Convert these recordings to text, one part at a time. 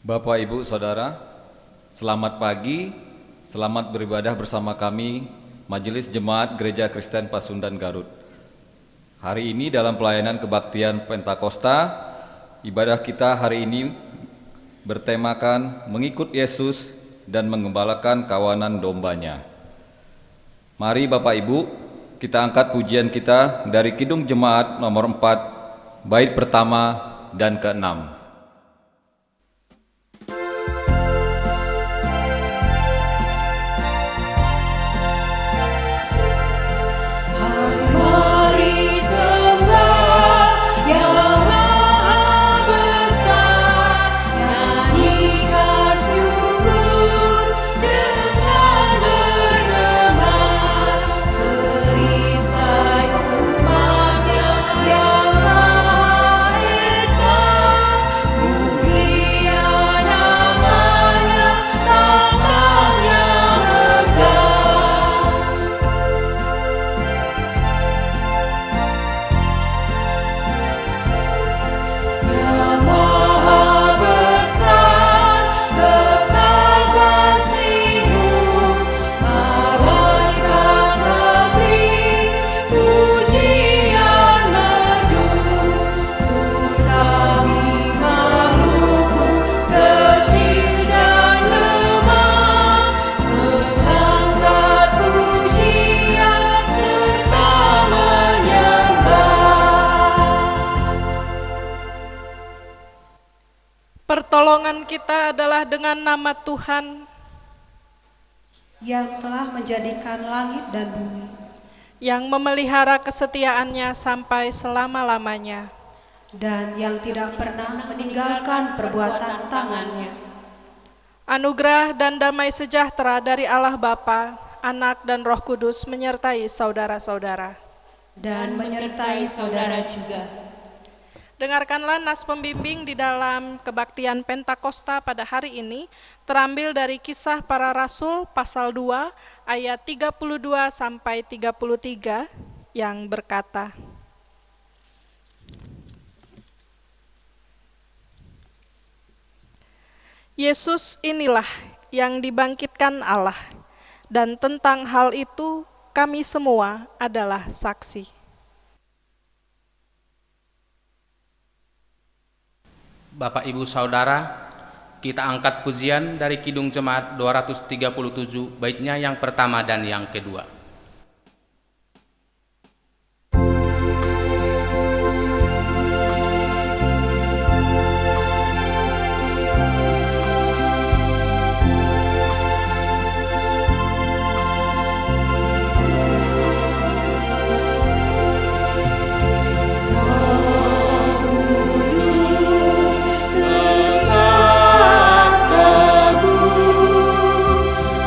Bapak, Ibu, Saudara, selamat pagi, selamat beribadah bersama kami, Majelis Jemaat Gereja Kristen Pasundan Garut. Hari ini dalam pelayanan kebaktian Pentakosta, ibadah kita hari ini bertemakan mengikut Yesus dan mengembalakan kawanan dombanya. Mari Bapak Ibu, kita angkat pujian kita dari Kidung Jemaat nomor 4, bait pertama dan ke-6. Pertolongan kita adalah dengan nama Tuhan yang telah menjadikan langit dan bumi, yang memelihara kesetiaannya sampai selama-lamanya, dan yang tidak pernah meninggalkan perbuatan tangannya. Anugerah dan damai sejahtera dari Allah Bapa, Anak dan Roh Kudus menyertai saudara-saudara. Dan menyertai saudara juga. Dengarkanlah nas pembimbing di dalam kebaktian Pentakosta pada hari ini, terambil dari Kisah Para Rasul pasal 2 ayat 32 sampai 33 yang berkata, Yesus inilah yang dibangkitkan Allah, dan tentang hal itu kami semua adalah saksi. Bapak Ibu Saudara, kita angkat pujian dari Kidung Jemaat 237, baitnya yang pertama dan yang kedua.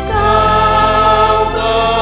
Kau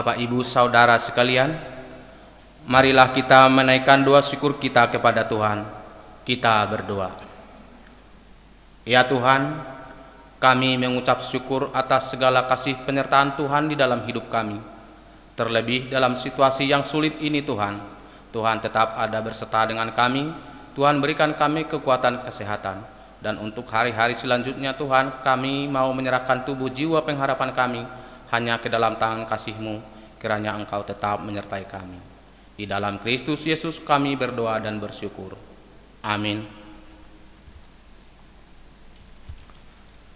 Bapak Ibu Saudara sekalian, marilah kita menaikkan doa syukur kita kepada Tuhan. Kita berdoa. Ya Tuhan, kami mengucap syukur atas segala kasih penyertaan Tuhan di dalam hidup kami. Terlebih dalam situasi yang sulit ini Tuhan, Tuhan tetap ada berserta dengan kami. Tuhan berikan kami kekuatan kesehatan. Dan untuk hari-hari selanjutnya Tuhan, kami mau menyerahkan tubuh jiwa pengharapan kami hanya ke dalam tangan kasih-Mu, kiranya Engkau tetap menyertai kami. Di dalam Kristus Yesus kami berdoa dan bersyukur. Amin.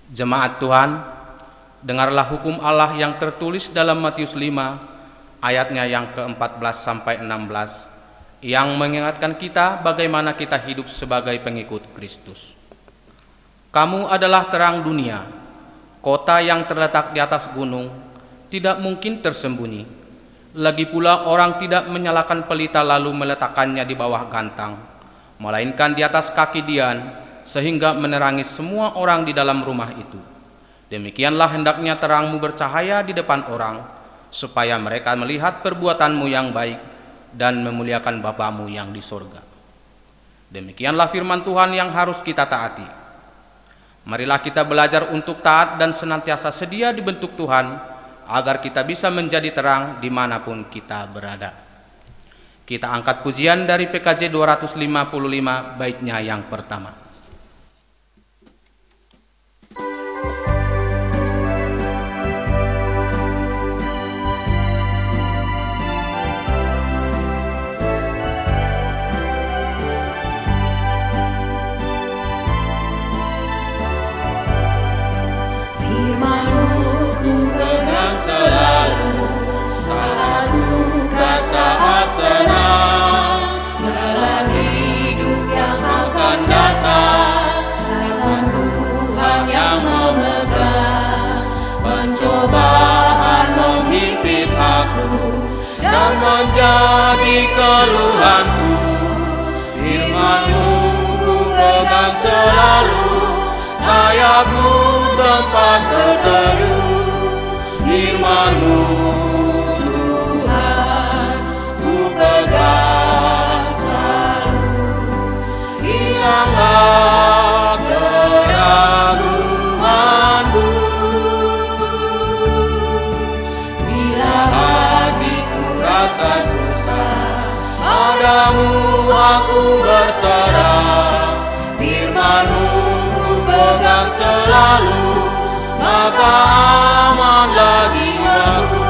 Jemaat Tuhan, dengarlah hukum Allah yang tertulis dalam Matius 5, ayatnya yang ke-14 sampai 16, yang mengingatkan kita bagaimana kita hidup sebagai pengikut Kristus. Kamu adalah terang dunia. Kota yang terletak di atas gunung tidak mungkin tersembunyi. Lagi pula orang tidak menyalakan pelita lalu meletakkannya di bawah gantang, melainkan di atas kaki dian, sehingga menerangi semua orang di dalam rumah itu. Demikianlah hendaknya terangmu bercahaya di depan orang, supaya mereka melihat perbuatanmu yang baik dan memuliakan Bapamu yang di sorga. Demikianlah firman Tuhan yang harus kita taati. Marilah kita belajar untuk taat dan senantiasa sedia dibentuk Tuhan, agar kita bisa menjadi terang dimanapun kita berada. Kita angkat pujian dari PKJ 255 baitnya yang pertama. Senang jalan hidup yang akan datang, tangan Tuhan yang memegang. Pencobaan menghimpit aku dan menjadi keluhanku. Firman-Mu ku pegang selalu, sayapku tempat berteduh. Firman-Mu pegang selalu, hilanglah keraguanku. Bila hatiku rasa susah, padamu aku berserah. Firman-Mu ku pegang selalu, maka amanlah jiwaku.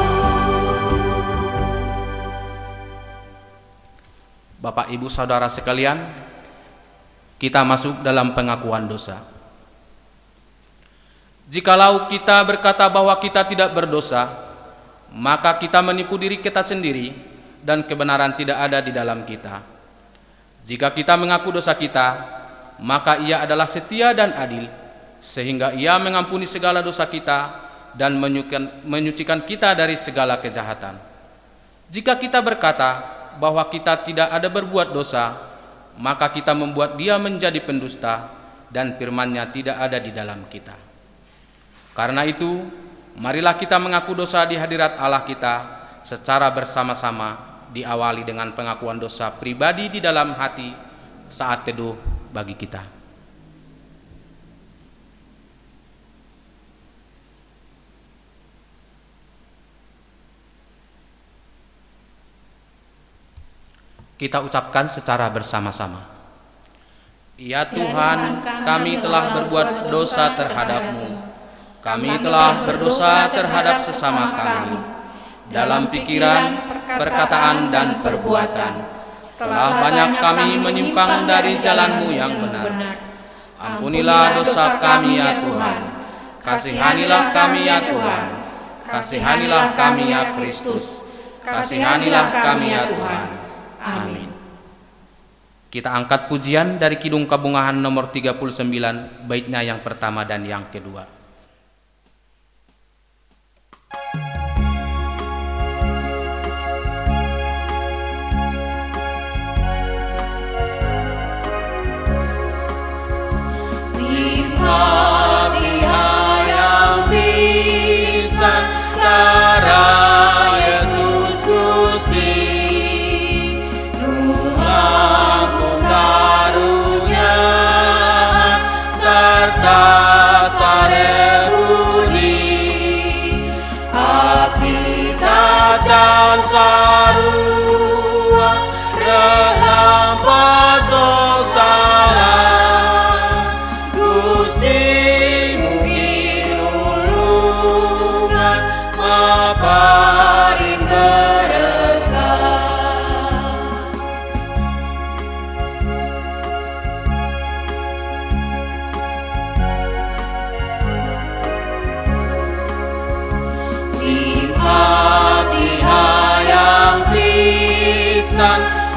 Bapak Ibu Saudara sekalian, kita masuk dalam pengakuan dosa. Jikalau kita berkata bahwa kita tidak berdosa, maka kita menipu diri kita sendiri dan kebenaran tidak ada di dalam kita. Jika kita mengaku dosa kita, maka Ia adalah setia dan adil, sehingga Ia mengampuni segala dosa kita dan menyucikan kita dari segala kejahatan. Jika kita berkata bahwa kita tidak ada berbuat dosa, maka kita membuat Dia menjadi pendusta dan firman-Nya tidak ada di dalam kita. Karena itu, marilah kita mengaku dosa di hadirat Allah kita secara bersama-sama, diawali dengan pengakuan dosa pribadi di dalam hati saat teduh bagi kita. Kita ucapkan secara bersama-sama. Ya Tuhan, kami telah berbuat dosa terhadap-Mu. Kami telah berdosa terhadap sesama kami, dalam pikiran, perkataan, dan perbuatan. Telah banyak kami menyimpang dari jalan-Mu yang benar. Ampunilah dosa kami ya Tuhan. Kasihanilah kami ya Tuhan. Kasihanilah kami ya Kristus. Kasihanilah kami ya Tuhan. Amin. Kita angkat pujian dari Kidung Kabungahan nomor 39, baitnya yang pertama dan yang kedua. Siapa Dia yang bisa cara Yesus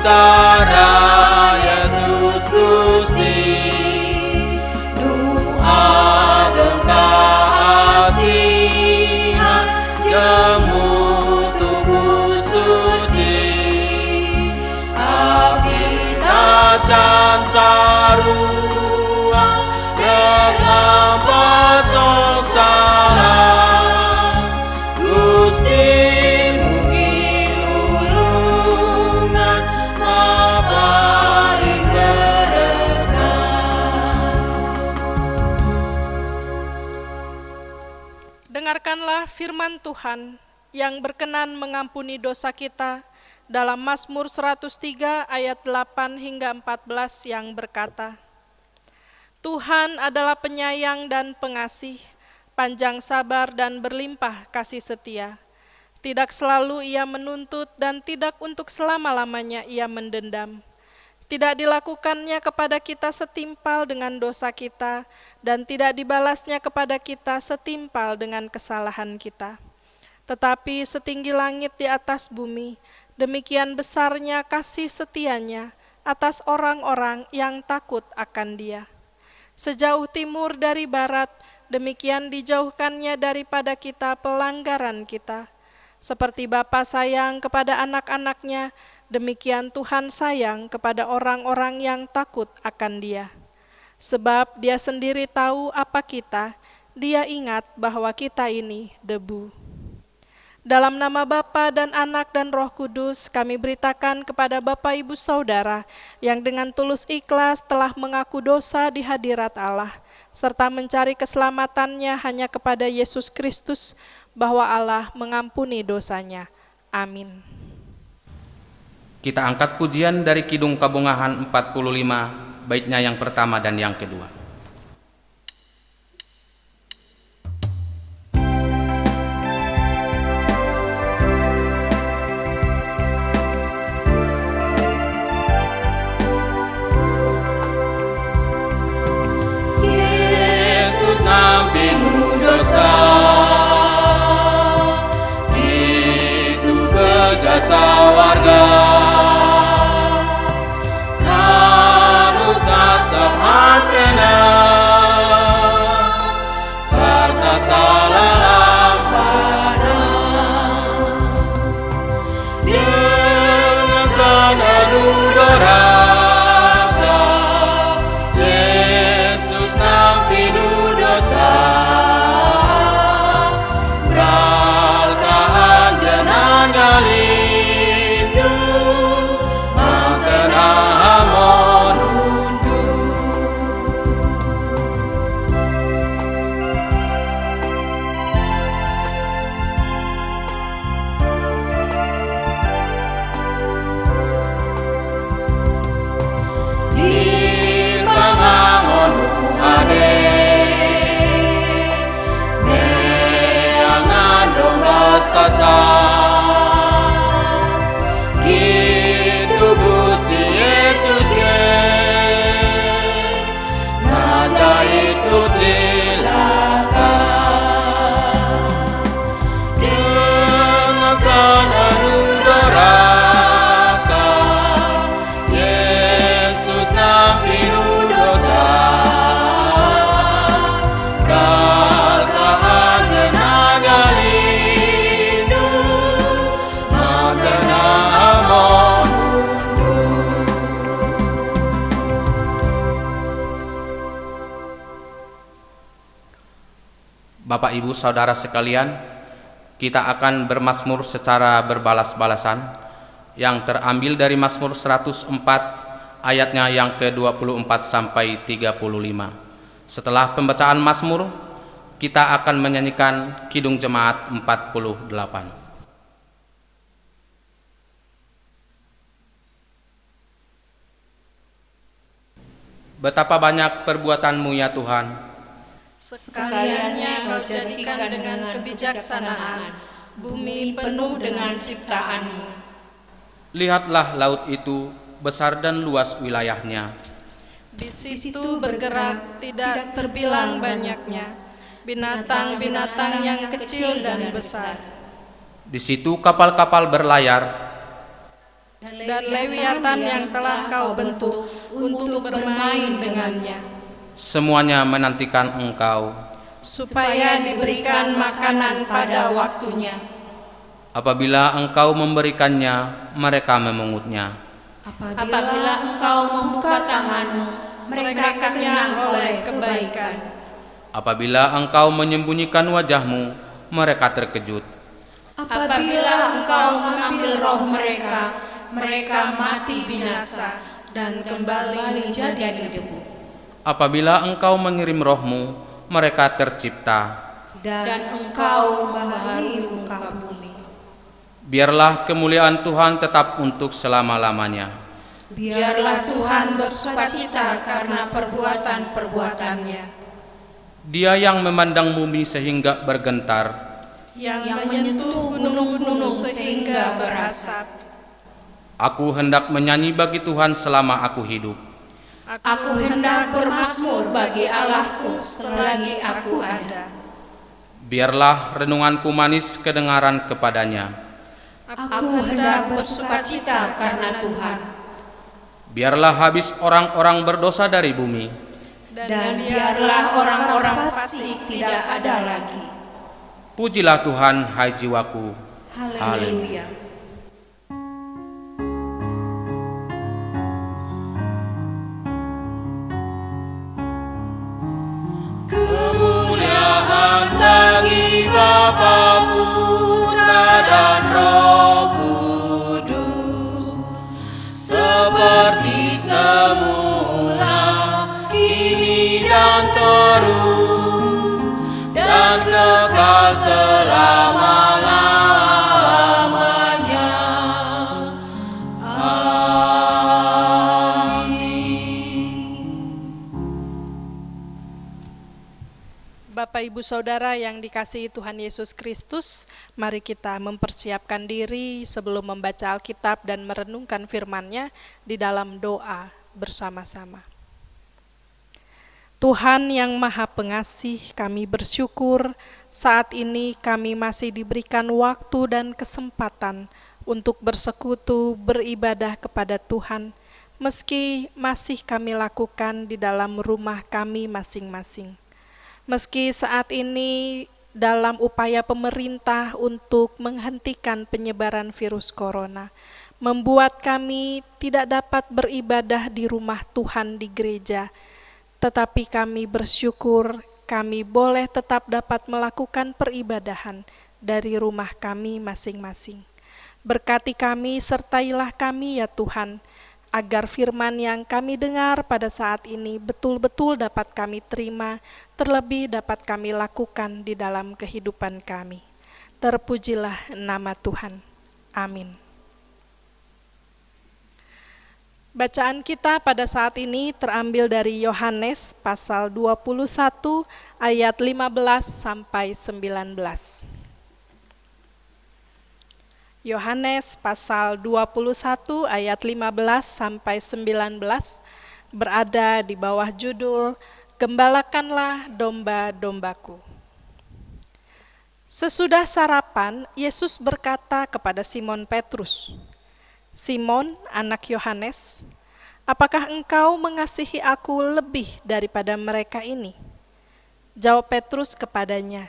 cara Yesus Gusti nu ageng kaasihan jemu tubuh suci abdi tacan sarua rek lampah songsana Gusti mugi nulungan maparing berkah. Dengarkanlah firman Tuhan yang berkenan mengampuni dosa kita dalam Mazmur 103 ayat 8 hingga 14 yang berkata, Tuhan adalah penyayang dan pengasih, panjang sabar dan berlimpah kasih setia. Tidak selalu ia menuntut dan tidak untuk selama-lamanya ia mendendam. Tidak dilakukannya kepada kita setimpal dengan dosa kita dan tidak dibalasnya kepada kita setimpal dengan kesalahan kita. Tetapi setinggi langit di atas bumi, demikian besarnya kasih setianya atas orang-orang yang takut akan Dia. Sejauh timur dari barat, demikian dijauhkannya daripada kita pelanggaran kita. Seperti Bapa sayang kepada anak-anaknya, demikian Tuhan sayang kepada orang-orang yang takut akan Dia. Sebab Dia sendiri tahu apa kita, Dia ingat bahwa kita ini debu. Dalam nama Bapa dan Anak dan Roh Kudus, kami beritakan kepada Bapak Ibu Saudara yang dengan tulus ikhlas telah mengaku dosa di hadirat Allah, serta mencari keselamatannya hanya kepada Yesus Kristus, bahwa Allah mengampuni dosanya. Amin. Kita angkat pujian dari Kidung Kabungahan 45, baitnya yang pertama dan yang kedua. Dosa itu berjasa warga kanu sasap antena serta salah lampana dengan kananu doraka Yesus nampinu dosa sasa gitu Gusti Yesus ngajait ku cilaka dengarkan anu doraka Yesus nampinu dosa kalkaan jenagali Bapak Ibu Saudara sekalian, kita akan bermazmur secara berbalas-balasan yang terambil dari Mazmur 104 ayatnya yang ke-24 sampai 35. Setelah pembacaan Mazmur, kita akan menyanyikan Kidung Jemaat 48. Betapa banyak perbuatan-Mu ya Tuhan, Sekaliannya Kau jadikan dengan kebijaksanaan, bumi penuh dengan ciptaan-Mu. lihatlah laut itu besar dan luas wilayahnya. Di situ bergerak tidak terbilang banyaknya, binatang-binatang yang kecil dan besar. Di situ kapal-kapal berlayar, dan Lewiatan yang telah kau bentuk untuk bermain dengannya, Semuanya menantikan Engkau. supaya diberikan makanan pada waktunya. Apabila Engkau memberikannya, mereka memungutnya. Apabila Engkau membuka tanganmu, mereka kenyang oleh kebaikan. Apabila Engkau menyembunyikan wajahmu, mereka terkejut. Apabila Engkau mengambil roh mereka, mereka mati binasa dan kembali menjadi debu. Apabila Engkau mengirim rohmu, mereka tercipta. Dan Engkau membaharui muka bumi. Biarlah kemuliaan Tuhan tetap untuk selama-lamanya. Biarlah Tuhan bersukacita karena perbuatan-perbuatannya, Dia yang memandang bumi sehingga bergentar, yang menyentuh gunung-gunung sehingga berasap. Aku hendak menyanyi bagi Tuhan selama aku hidup. Aku hendak bermazmur bagi Allahku selagi aku ada. Biarlah renunganku manis kedengaran kepadanya. Aku hendak bersukacita karena Tuhan. Biarlah habis orang-orang berdosa dari bumi. Dan biarlah orang-orang fasik tidak ada lagi. Pujilah Tuhan, hai jiwaku. Haleluya. Kemuliaan bagi Bapa, Putra dan Roh Kudus, seperti semula, kini dan terus, dan kekal selama-lamanya. Bapak Ibu Saudara yang dikasihi Tuhan Yesus Kristus, mari kita mempersiapkan diri sebelum membaca Alkitab dan merenungkan firman-Nya di dalam doa bersama-sama. Tuhan yang Maha Pengasih, kami bersyukur saat ini kami masih diberikan waktu dan kesempatan untuk bersekutu, beribadah kepada Tuhan, meski masih kami lakukan di dalam rumah kami masing-masing. Meski saat ini dalam upaya pemerintah untuk menghentikan penyebaran virus corona, membuat kami tidak dapat beribadah di rumah Tuhan di gereja, tetapi kami bersyukur kami boleh tetap dapat melakukan peribadahan dari rumah kami masing-masing. Berkati kami, sertailah kami ya Tuhan, agar firman yang kami dengar pada saat ini betul-betul dapat kami terima, terlebih dapat kami lakukan di dalam kehidupan kami. Terpujilah nama Tuhan. Amin. Bacaan kita pada saat ini terambil dari Yohanes pasal 21 ayat 15 sampai 19. Yohanes pasal 21 ayat 15 sampai 19 berada di bawah judul Gembalakanlah domba-dombaku. Sesudah sarapan, Yesus berkata kepada Simon Petrus, "Simon, anak Yohanes, apakah engkau mengasihi aku lebih daripada mereka ini?" Jawab Petrus kepadanya,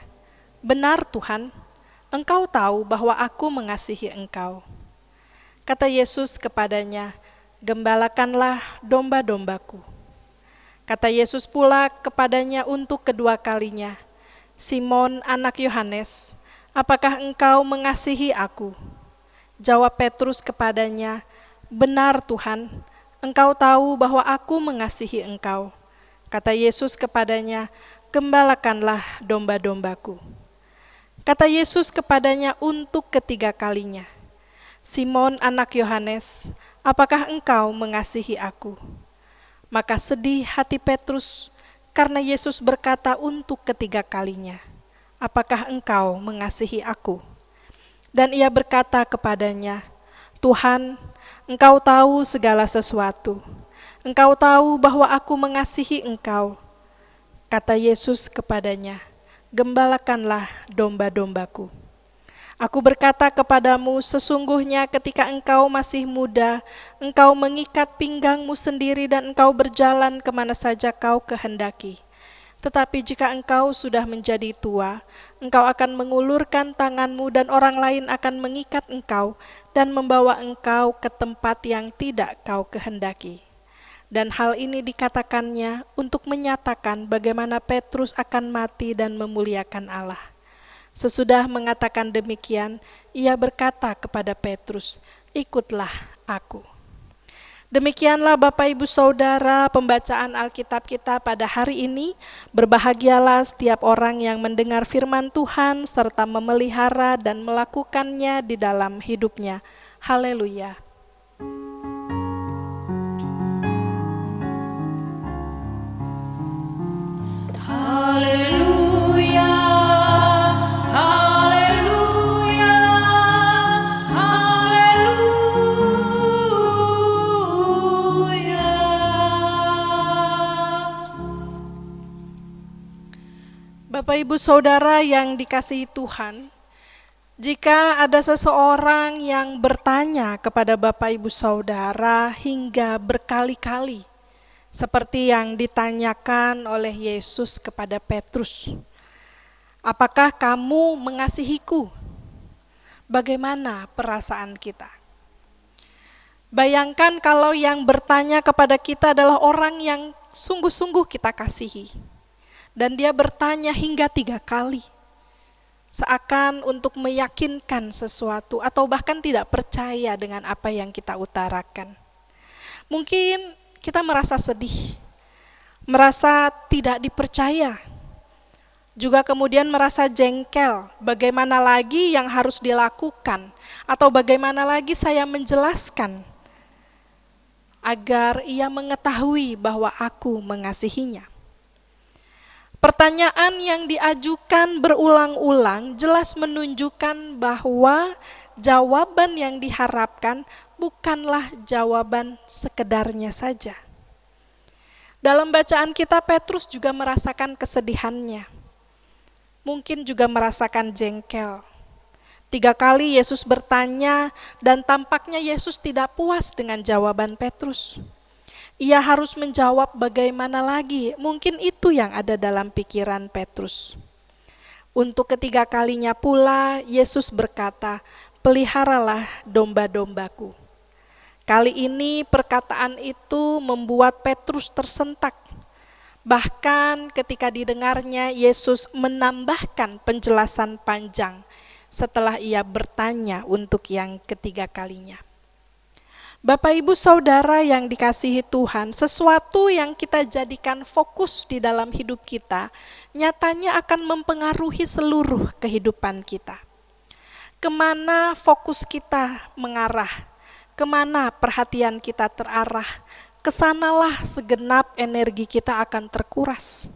"Benar Tuhan, Engkau tahu bahwa aku mengasihi engkau." Kata Yesus kepadanya, "Gembalakanlah domba-dombaku." Kata Yesus pula kepadanya untuk kedua kalinya, "Simon, anak Yohanes, apakah engkau mengasihi aku?" Jawab Petrus kepadanya, "Benar Tuhan, Engkau tahu bahwa aku mengasihi engkau." Kata Yesus kepadanya, "Gembalakanlah domba-dombaku." Kata Yesus kepadanya untuk ketiga kalinya, "Simon, anak Yohanes, apakah engkau mengasihi aku?" Maka sedih hati Petrus karena Yesus berkata untuk ketiga kalinya, "Apakah engkau mengasihi aku?" Dan ia berkata kepadanya, "Tuhan, Engkau tahu segala sesuatu. Engkau tahu bahwa aku mengasihi engkau." Kata Yesus kepadanya, "Gembalakanlah domba-dombaku." Aku berkata kepadamu, sesungguhnya ketika engkau masih muda, engkau mengikat pinggangmu sendiri dan engkau berjalan kemana saja kau kehendaki. Tetapi jika engkau sudah menjadi tua, engkau akan mengulurkan tanganmu dan orang lain akan mengikat engkau dan membawa engkau ke tempat yang tidak kau kehendaki. Dan hal ini dikatakannya untuk menyatakan bagaimana Petrus akan mati dan memuliakan Allah. Sesudah mengatakan demikian, ia berkata kepada Petrus, "Ikutlah aku." Demikianlah Bapak Ibu Saudara pembacaan Alkitab kita pada hari ini. Berbahagialah setiap orang yang mendengar firman Tuhan serta memelihara dan melakukannya di dalam hidupnya. Haleluya. Haleluya, haleluya, haleluya. Bapak Ibu Saudara yang dikasihi Tuhan, jika ada seseorang yang bertanya kepada Bapak Ibu Saudara hingga berkali-kali, seperti yang ditanyakan oleh Yesus kepada Petrus, "Apakah kamu mengasihiku?" Bagaimana perasaan kita? Bayangkan kalau yang bertanya kepada kita adalah orang yang sungguh-sungguh kita kasihi. Dan dia bertanya hingga 3 kali. Seakan untuk meyakinkan sesuatu atau bahkan tidak percaya dengan apa yang kita utarakan. Mungkin kita merasa sedih, merasa tidak dipercaya, juga kemudian merasa jengkel, bagaimana lagi yang harus dilakukan, atau bagaimana lagi saya menjelaskan, agar ia mengetahui bahwa aku mengasihinya. Pertanyaan yang diajukan berulang-ulang jelas menunjukkan bahwa jawaban yang diharapkan bukanlah jawaban sekedarnya saja. Dalam bacaan kita, Petrus juga merasakan kesedihannya. Mungkin juga merasakan jengkel. 3 kali Yesus bertanya dan tampaknya Yesus tidak puas dengan jawaban Petrus. Ia harus menjawab bagaimana lagi, mungkin itu yang ada dalam pikiran Petrus. Untuk ketiga kalinya pula Yesus berkata, "Peliharalah domba-dombaku." Kali ini perkataan itu membuat Petrus tersentak. Bahkan ketika didengarnya, Yesus menambahkan penjelasan panjang setelah ia bertanya untuk yang ketiga kalinya. Bapak Ibu Saudara yang dikasihi Tuhan, sesuatu yang kita jadikan fokus di dalam hidup kita, nyatanya akan mempengaruhi seluruh kehidupan kita. Kemana fokus kita mengarah, kemana perhatian kita terarah, kesanalah segenap energi kita akan terkuras.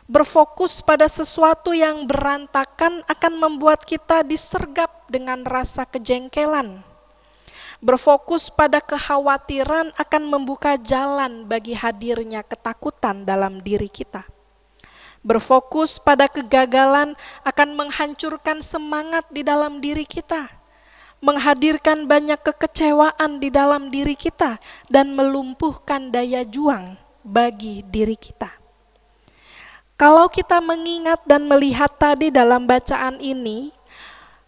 Berfokus pada sesuatu yang berantakan akan membuat kita disergap dengan rasa kejengkelan. Berfokus pada kekhawatiran akan membuka jalan bagi hadirnya ketakutan dalam diri kita. Berfokus pada kegagalan akan menghancurkan semangat di dalam diri kita, menghadirkan banyak kekecewaan di dalam diri kita, dan melumpuhkan daya juang bagi diri kita. Kalau kita mengingat dan melihat tadi dalam bacaan ini,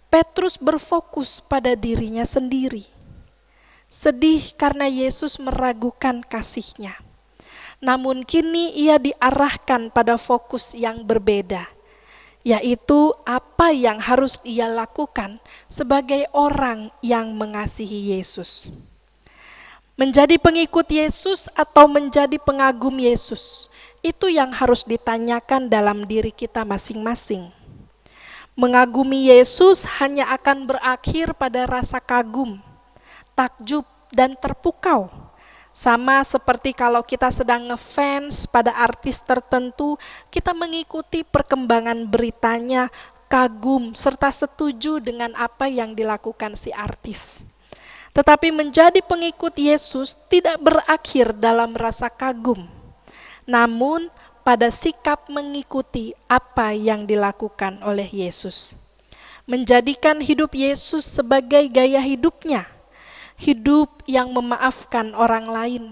Petrus berfokus pada dirinya sendiri. Sedih karena Yesus meragukan kasih-Nya. Namun kini ia diarahkan pada fokus yang berbeda, yaitu apa yang harus ia lakukan sebagai orang yang mengasihi Yesus. Menjadi pengikut Yesus atau menjadi pengagum Yesus, itu yang harus ditanyakan dalam diri kita masing-masing. Mengagumi Yesus hanya akan berakhir pada rasa kagum, takjub, dan terpukau. Sama seperti kalau kita sedang ngefans pada artis tertentu, kita mengikuti perkembangan beritanya, kagum, serta setuju dengan apa yang dilakukan si artis. Tetapi menjadi pengikut Yesus tidak berakhir dalam rasa kagum, namun pada sikap mengikuti apa yang dilakukan oleh Yesus. menjadikan hidup Yesus sebagai gaya hidupnya, hidup yang memaafkan orang lain,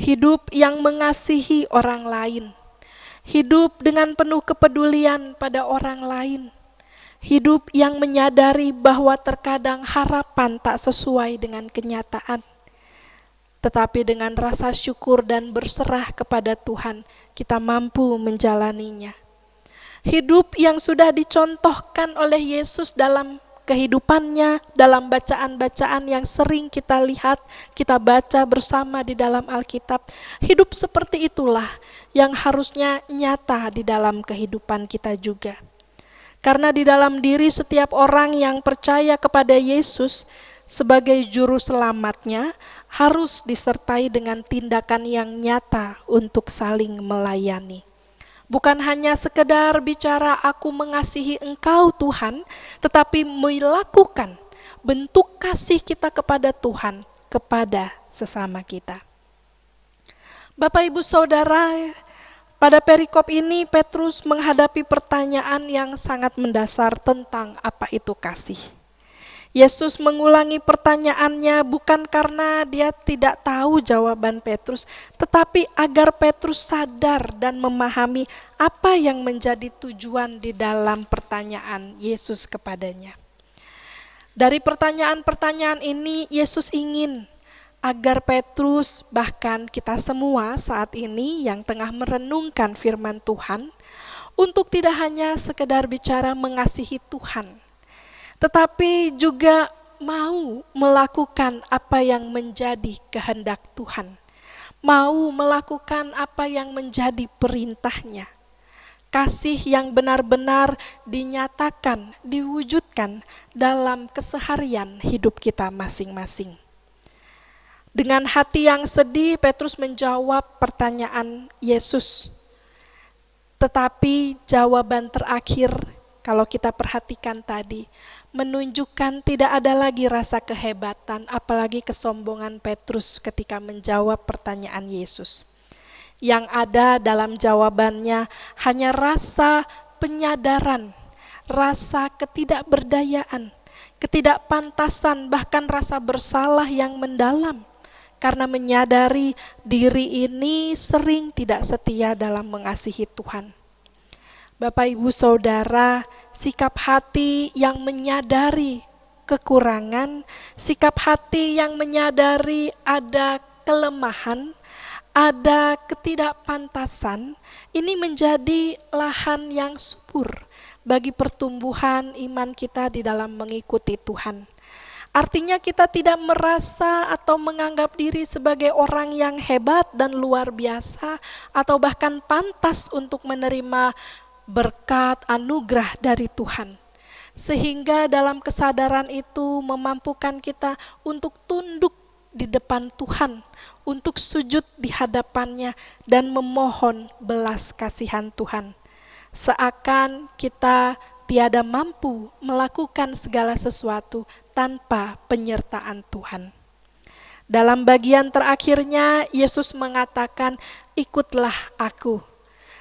hidup yang mengasihi orang lain, hidup dengan penuh kepedulian pada orang lain, hidup yang menyadari bahwa terkadang harapan tak sesuai dengan kenyataan. Tetapi dengan rasa syukur dan berserah kepada Tuhan, kita mampu menjalaninya. Hidup yang sudah dicontohkan oleh Yesus dalam kehidupannya, dalam bacaan-bacaan yang sering kita lihat, kita baca bersama di dalam Alkitab. Hidup seperti itulah yang harusnya nyata di dalam kehidupan kita juga. Karena di dalam diri setiap orang yang percaya kepada Yesus sebagai juru selamatnya harus disertai dengan tindakan yang nyata untuk saling melayani. Bukan hanya sekedar bicara aku mengasihi Engkau Tuhan, tetapi melakukan bentuk kasih kita kepada Tuhan, kepada sesama kita. Bapak Ibu Saudara, pada perikop ini Petrus menghadapi pertanyaan yang sangat mendasar tentang apa itu kasih. Yesus mengulangi pertanyaannya bukan karena dia tidak tahu jawaban Petrus, tetapi agar Petrus sadar dan memahami apa yang menjadi tujuan di dalam pertanyaan Yesus kepadanya. Dari pertanyaan-pertanyaan ini, Yesus ingin agar Petrus, bahkan kita semua saat ini yang tengah merenungkan firman Tuhan, untuk tidak hanya sekedar bicara mengasihi Tuhan, tetapi juga mau melakukan apa yang menjadi kehendak Tuhan, mau melakukan apa yang menjadi perintahnya. Kasih yang benar-benar dinyatakan, diwujudkan dalam keseharian hidup kita masing-masing. Dengan hati yang sedih, Petrus menjawab pertanyaan Yesus. Tetapi jawaban terakhir, kalau kita perhatikan tadi, menunjukkan tidak ada lagi rasa kehebatan, apalagi kesombongan Petrus ketika menjawab pertanyaan Yesus. Yang ada dalam jawabannya hanya rasa penyadaran, rasa ketidakberdayaan, ketidakpantasan, bahkan rasa bersalah yang mendalam. Karena menyadari diri ini sering tidak setia dalam mengasihi Tuhan. Bapak Ibu Saudara, sikap hati yang menyadari kekurangan, sikap hati yang menyadari ada kelemahan, ada ketidakpantasan, ini menjadi lahan yang subur bagi pertumbuhan iman kita di dalam mengikuti Tuhan. Artinya kita tidak merasa atau menganggap diri sebagai orang yang hebat dan luar biasa, atau bahkan pantas untuk menerima berkat anugerah dari Tuhan. Sehingga dalam kesadaran itu memampukan kita untuk tunduk di depan Tuhan, untuk sujud di hadapannya dan memohon belas kasihan Tuhan. Seakan kita tiada mampu melakukan segala sesuatu tanpa penyertaan Tuhan. Dalam bagian terakhirnya, Yesus mengatakan, ikutlah aku.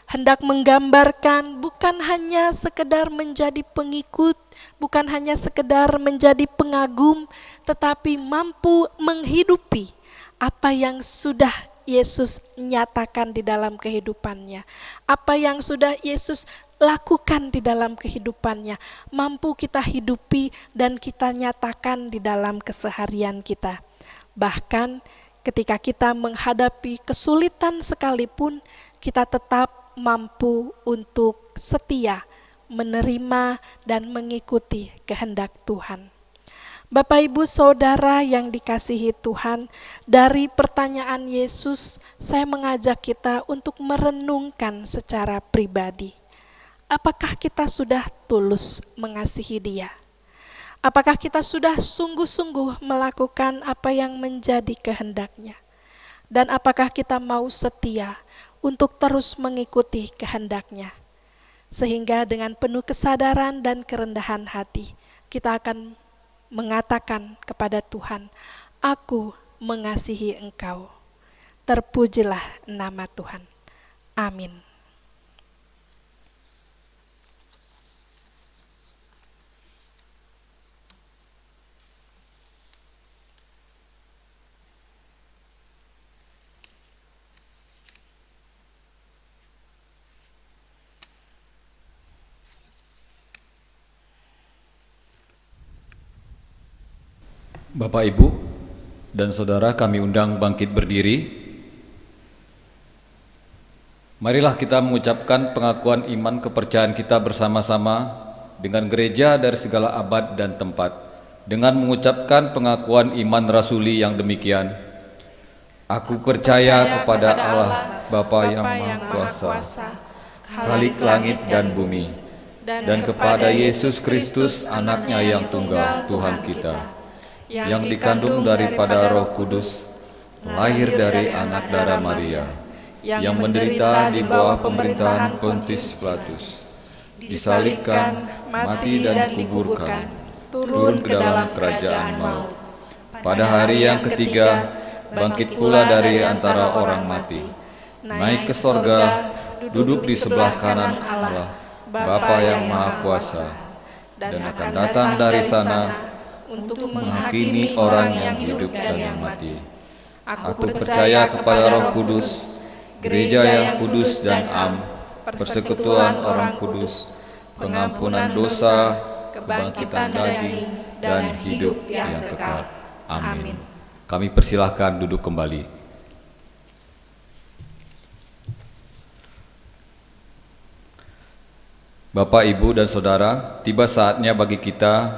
Hendak menggambarkan bukan hanya sekedar menjadi pengikut, bukan hanya sekedar menjadi pengagum, tetapi mampu menghidupi apa yang sudah Yesus nyatakan di dalam kehidupannya. Apa yang sudah Yesus lakukan di dalam kehidupannya, mampu kita hidupi dan kita nyatakan di dalam keseharian kita. Bahkan ketika kita menghadapi kesulitan sekalipun, kita tetap mampu untuk setia menerima dan mengikuti kehendak Tuhan. Bapak Ibu Saudara yang dikasihi Tuhan, dari pertanyaan Yesus saya mengajak kita untuk merenungkan secara pribadi. Apakah kita sudah tulus mengasihi Dia? Apakah kita sudah sungguh-sungguh melakukan apa yang menjadi kehendak-Nya? Dan apakah kita mau setia untuk terus mengikuti kehendak-Nya? Sehingga dengan penuh kesadaran dan kerendahan hati, kita akan mengatakan kepada Tuhan, aku mengasihi Engkau. Terpujilah nama Tuhan. Amin. Bapak, Ibu, dan Saudara, kami undang bangkit berdiri. Marilah kita mengucapkan pengakuan iman kepercayaan kita bersama-sama dengan gereja dari segala abad dan tempat, dengan mengucapkan pengakuan iman rasuli yang demikian. Aku percaya kepada Allah, Bapa yang Maha Kuasa, Khalik langit dan bumi, dan kepada Yesus Kristus, anaknya yang tunggal, Tuhan kita, yang dikandung daripada Roh Kudus, lahir dari anak darah Maria, yang menderita di bawah pemerintahan Pontius Pilatus, disalibkan, mati dan dikuburkan, turun ke dalam kerajaan maut. Pada hari yang ketiga, bangkit pula dari antara orang mati, naik ke sorga, duduk di sebelah kanan Allah, Bapa yang Maha Kuasa, dan akan datang dari sana untuk menghakimi orang yang hidup dan yang mati. Aku percaya kepada Roh Kudus, gereja yang kudus dan am, persekutuan orang kudus, pengampunan dosa, kebangkitan daging, dan hidup yang kekal. Amin. Kami persilahkan duduk kembali. Bapak, Ibu, dan Saudara, tiba saatnya bagi kita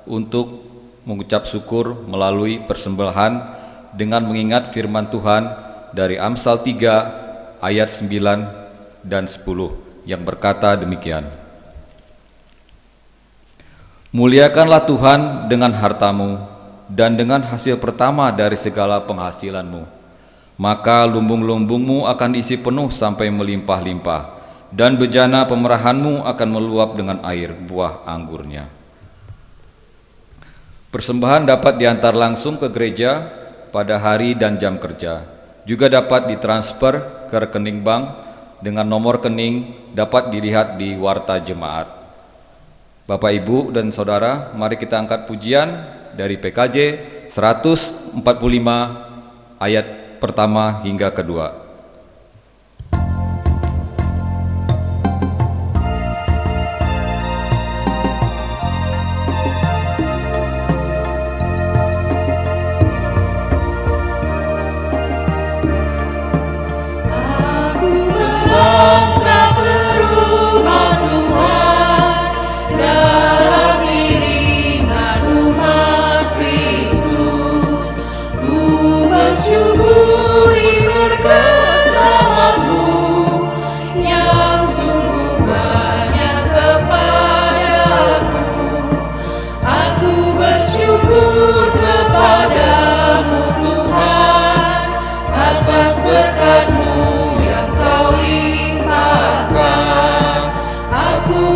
untuk mengucap syukur melalui persembahan dengan mengingat firman Tuhan dari Amsal 3 ayat 9 dan 10 yang berkata demikian. Muliakanlah Tuhan dengan hartamu dan dengan hasil pertama dari segala penghasilanmu, maka lumbung-lumbungmu akan diisi penuh sampai melimpah-limpah, dan bejana pemerahanmu akan meluap dengan air buah anggurnya. Persembahan dapat diantar langsung ke gereja pada hari dan jam kerja. Juga dapat ditransfer ke rekening bank dengan nomor rekening dapat dilihat di warta jemaat. Bapak, Ibu, dan Saudara, mari kita angkat pujian dari PKJ 145 ayat pertama hingga kedua.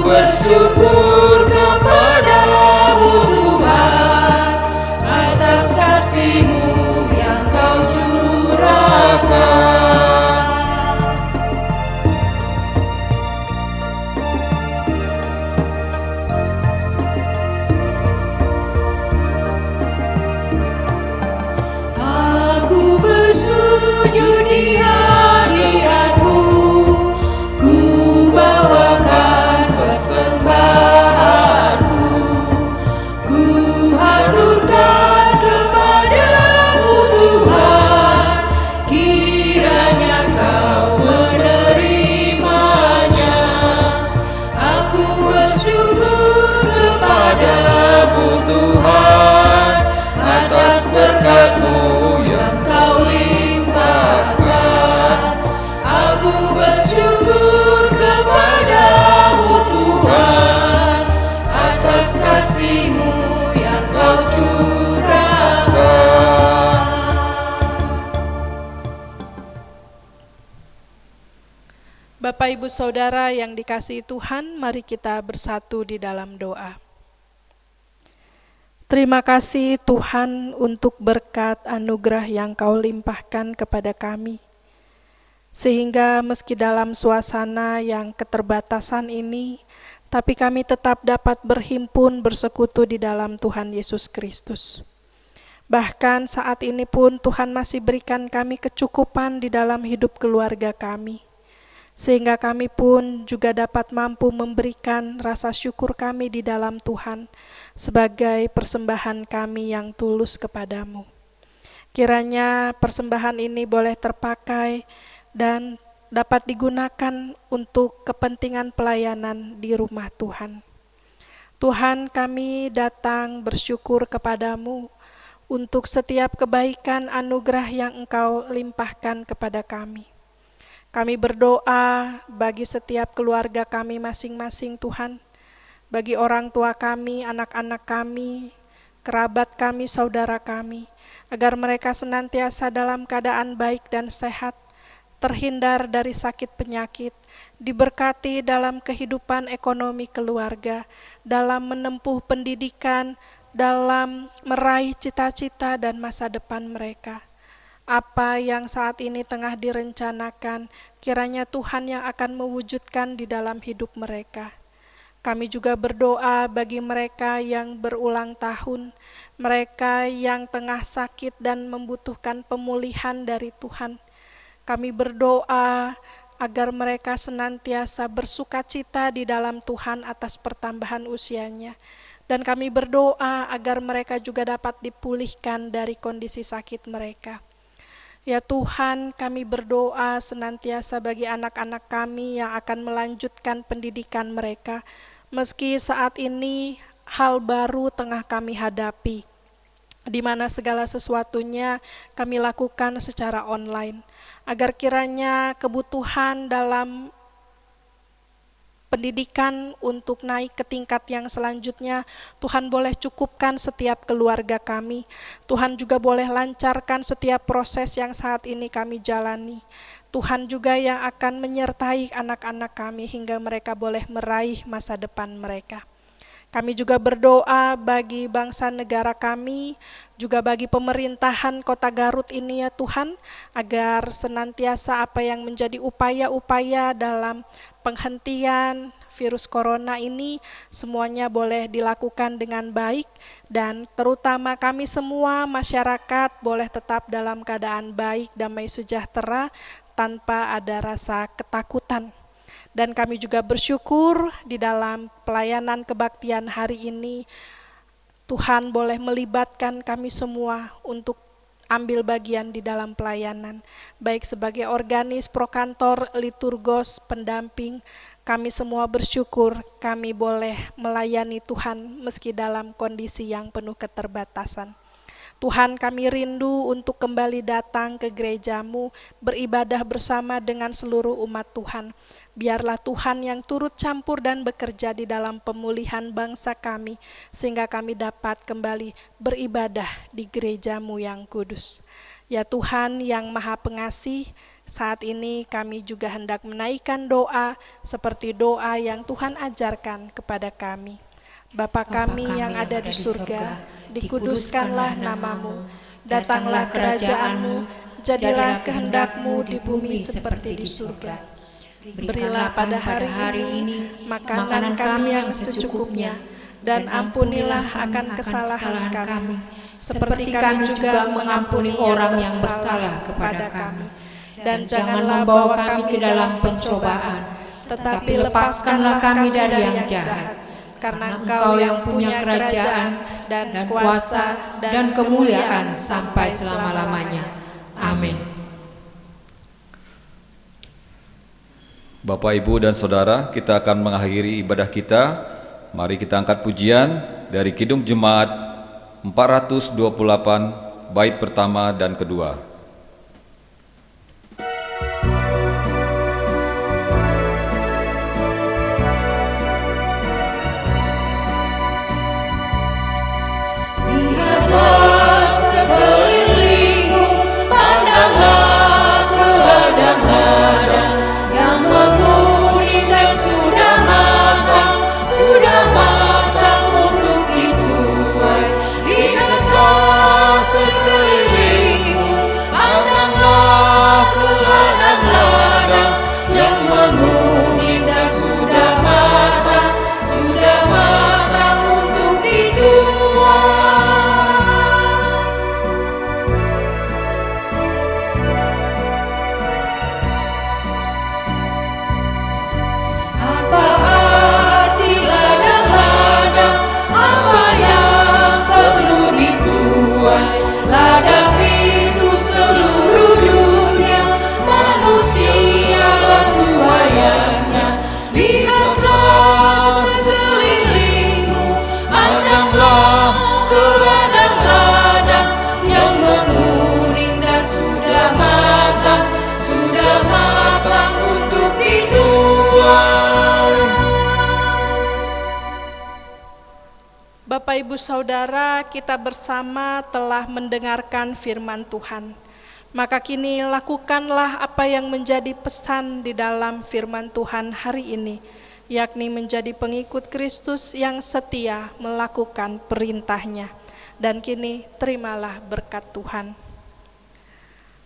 Bersyukur kepadamu Tuhan atas kasih-Mu yang Kau curahkan. Aku bersujud di hadirat-Mu, ku bawakan persembahanku, ku haturkan kepadamu Tuhan, kiranya Kau menerimanya. Aku bersyukur kepadamu Tuhan atas berkat-Mu yang Kau limpahkan. Aku bersyukur kepadamu Tuhan atas kasih-Mu yang Kau curahkan. Bapak, Ibu, Saudara yang dikasihi Tuhan, mari kita bersatu di dalam doa. Terima kasih Tuhan untuk berkat anugerah yang Kau limpahkan kepada kami, sehingga meski dalam suasana yang keterbatasan ini, tapi kami tetap dapat berhimpun bersekutu di dalam Tuhan Yesus Kristus. Bahkan saat ini pun Tuhan masih berikan kami kecukupan di dalam hidup keluarga kami. sehingga kami pun juga dapat mampu memberikan rasa syukur kami di dalam Tuhan sebagai persembahan kami yang tulus kepadamu. Kiranya persembahan ini boleh terpakai dan dapat digunakan untuk kepentingan pelayanan di rumah Tuhan. Tuhan, kami datang bersyukur kepadamu untuk setiap kebaikan anugerah yang Engkau limpahkan kepada kami. Kami berdoa bagi setiap keluarga kami masing-masing Tuhan, bagi orang tua kami, anak-anak kami, kerabat kami, saudara kami, agar mereka senantiasa dalam keadaan baik dan sehat, terhindar dari sakit penyakit, diberkati dalam kehidupan ekonomi keluarga, dalam menempuh pendidikan, dalam meraih cita-cita dan masa depan mereka. Apa yang saat ini tengah direncanakan, kiranya Tuhan yang akan mewujudkan di dalam hidup mereka. Kami juga berdoa bagi mereka yang berulang tahun, mereka yang tengah sakit dan membutuhkan pemulihan dari Tuhan. Kami berdoa agar mereka senantiasa bersukacita di dalam Tuhan atas pertambahan usianya. Dan kami berdoa agar mereka juga dapat dipulihkan dari kondisi sakit mereka. Ya Tuhan, kami berdoa senantiasa bagi anak-anak kami yang akan melanjutkan pendidikan mereka, meski saat ini hal baru tengah kami hadapi, di mana segala sesuatunya kami lakukan secara online, agar kiranya kebutuhan dalam pendidikan untuk naik ke tingkat yang selanjutnya, Tuhan boleh cukupkan setiap keluarga kami. Tuhan juga boleh lancarkan setiap proses yang saat ini kami jalani. Tuhan juga yang akan menyertai anak-anak kami hingga mereka boleh meraih masa depan mereka. Kami juga berdoa bagi bangsa negara kami, juga bagi pemerintahan Kota Garut ini ya Tuhan, agar senantiasa apa yang menjadi upaya-upaya dalam penghentian virus corona ini semuanya boleh dilakukan dengan baik, dan terutama kami semua masyarakat boleh tetap dalam keadaan baik, damai sejahtera, tanpa ada rasa ketakutan. Dan kami juga bersyukur di dalam pelayanan kebaktian hari ini, Tuhan boleh melibatkan kami semua untuk ambil bagian di dalam pelayanan, baik sebagai organis, prokantor, liturgos, pendamping. Kami semua bersyukur kami boleh melayani Tuhan meski dalam kondisi yang penuh keterbatasan. Tuhan, kami rindu untuk kembali datang ke gereja-Mu, beribadah bersama dengan seluruh umat Tuhan. Biarlah Tuhan yang turut campur dan bekerja di dalam pemulihan bangsa kami, sehingga kami dapat kembali beribadah di gereja-Mu yang kudus. Ya Tuhan yang Maha Pengasih, saat ini kami juga hendak menaikkan doa seperti doa yang Tuhan ajarkan kepada kami. Bapa kami yang ada di surga, dikuduskanlah namamu, datanglah kerajaan-Mu, jadilah kehendak-Mu di bumi seperti di surga. Berilah pada hari ini makanan kami yang secukupnya, dan ampunilah akan kesalahan kami, seperti kami juga mengampuni orang yang bersalah kepada kami. Dan janganlah membawa kami ke dalam pencobaan, tetapi lepaskanlah kami dari yang jahat. Karena Engkau yang punya kerajaan dan kuasa dan kemuliaan sampai selama-lamanya. Amin. Bapak, Ibu, dan Saudara, kita akan mengakhiri ibadah kita. Mari kita angkat pujian dari Kidung Jemaat 428, bait pertama dan kedua. Sekelilingmu Bapak Ibu Saudara, kita bersama telah mendengarkan firman Tuhan. Maka kini lakukanlah apa yang menjadi pesan di dalam firman Tuhan hari ini, yakni menjadi pengikut Kristus yang setia melakukan perintahnya. Dan kini terimalah berkat Tuhan.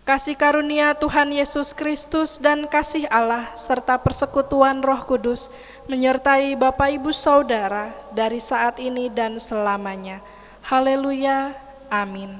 Kasih karunia Tuhan Yesus Kristus dan kasih Allah serta persekutuan Roh Kudus menyertai Bapak Ibu Saudara dari saat ini dan selamanya. Haleluya, amin.